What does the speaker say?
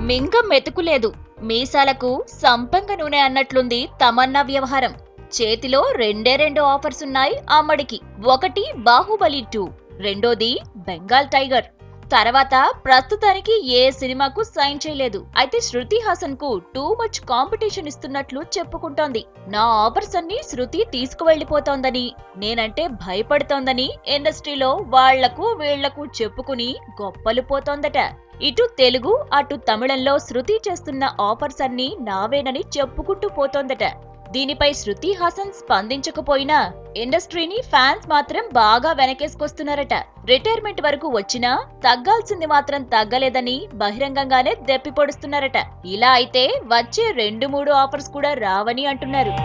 మింగం మెతుకులేదు, మీసాలకు సంపెంగ నూనె అన్నట్లుంది తమన్నా వ్యవహారం. చేతిలో రెండు ఆఫర్స్ ఉన్నాయి అమ్మడికి. ఒకటి బాహుబలి 2, రెండోది బెంగాల్ టైగర్. తర్వాత ప్రస్తుతానికి ఏ సినిమాకు సైన్ చేయలేదు. అయితే శృతి హాసన్ కు టూ మచ్ కాంపిటీషన్ ఇస్తున్నట్లు చెప్పుకుంటోంది. నా ఆఫర్స్ అన్ని శృతి తీసుకువెళ్లిపోతోందని, నేనంటే భయపడుతోందని ఇండస్ట్రీలో వాళ్లకు వీళ్లకు చెప్పుకుని గొప్పలు పోతోందట. ఇటు తెలుగు అటు తమిళంలో శృతి చేస్తున్న ఆఫర్స్ అన్ని నావేనని చెప్పుకుంటూ పోతోందట. దీనిపై శృతి హాసన్ స్పందించకపోయినా ఇండస్ట్రీని ఫ్యాన్స్ మాత్రం బాగా వెనకేసుకొస్తున్నారట. రిటైర్మెంట్ వరకు వచ్చినా తగ్గాల్సింది మాత్రం తగ్గలేదని బహిరంగంగానే దెప్పిపొడుస్తున్నారట. ఇలా అయితే వచ్చే 2-3 ఆఫర్స్ కూడా రావని అంటున్నారు.